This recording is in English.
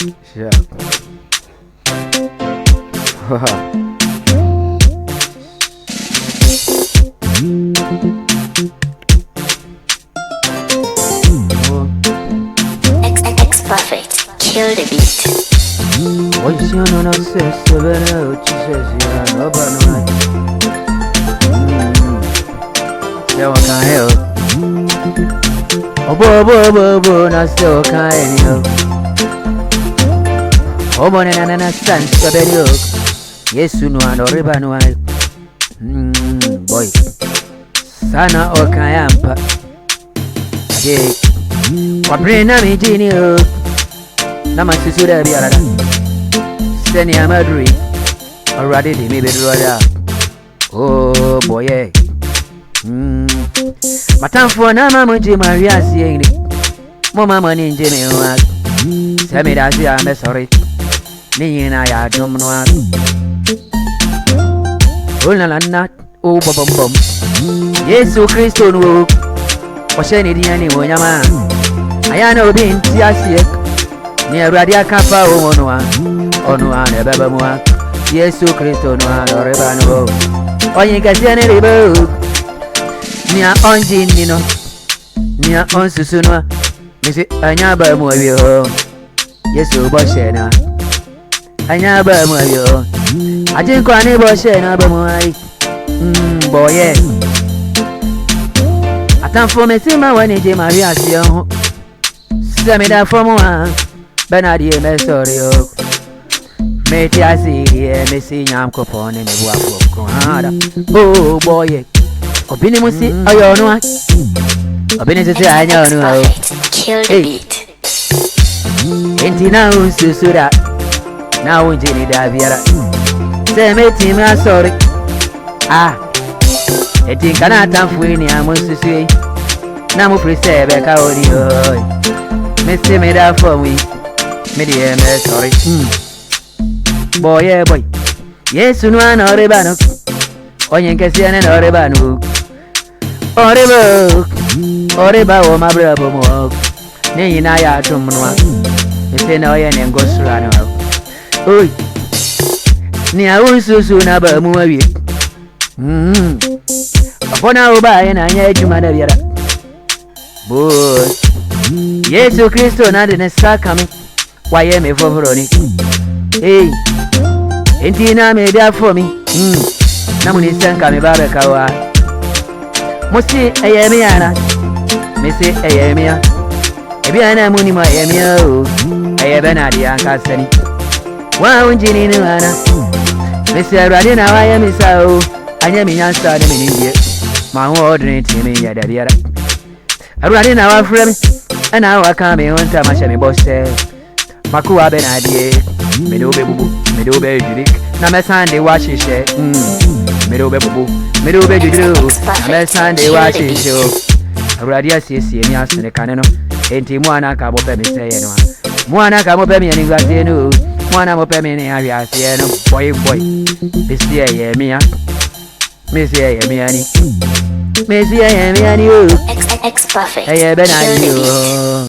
Yeah. X Perfect, kill the beat. What you know, no sense, Jesus, you know, but no. Yeah, what can I help? Oh, na still kind of. Oh, man, and I stand so better. Yes, you know, and or river, no, boy. Sana Okayampa. Again, what brain am I genius? Namasisuda Biara. Senia Madrid. Already, maybe brother. Oh, boy, Matan for Nama Munji Maria seeing it. Mama money in Jimmy. Semi that's I'm sorry. Me and I don't know. Oh, not. Oh, bum. Yes, so Christo no. Or send it any one, man. I know being Tiasic. Near Radia Kappa, or no one, a babamoa. Yes, so Christo no, or Rebano. Or you can see any book. Nia onji nino, nia onsusunwa, misi anyaba mwavyo, Yesu boshena, anyaba mwavyo, ajikwa ni boshena bamwai, boye. Atamfo mesima wanije Maria siyo, semida fomwa, benadie mesorio, meti asirie mesi nyamko pone mebuafu kuhada, oh boye. Obini musi ayono Obini sisi ayono Kill the beat. Enti na unsusura Na unjini daviara Semeti mna sorry Eti nkana tamfuini ya mususui Na muprisebe kaori hoi Misi mida fomi Midi eme sorry Boy boy Yesu nwa na oribano Onye nkesi ene na oribano Oreba o mabrabo mo ni na ya tumnwa ese na oye ne ngosura na oi ni a unsusu na ba mu awie apona oba ye na anya ejuma na biara boy Yesu Kristo na de ne saka me waye me foforo ni enti na me dia for me na muni senka me baraka wa Musi ayemiana, Missy ayemia. Ebiana munima ayemia, Ayabenadi Ancasani. Wow, Ginny Nuana. Missy Radina, I am so. I am in answer in India. My ordinary team in Yadaviera. I ran in our friend, and now I come in one time. I shall be boss. Makua Benadi, Medobe Judik, Namasande Washishe, Medobe Bubu. Middle do, I'm Sunday watching show. Radia Sisi, and Yas in the Canano, and Timuana Cabo Pemi say, Moana Cabo Pemi and Ingazino, Moana Mopemi and Ariasiano, boy, Miss Mia, Miss Miani, Miss Miani, X Perfect. I have been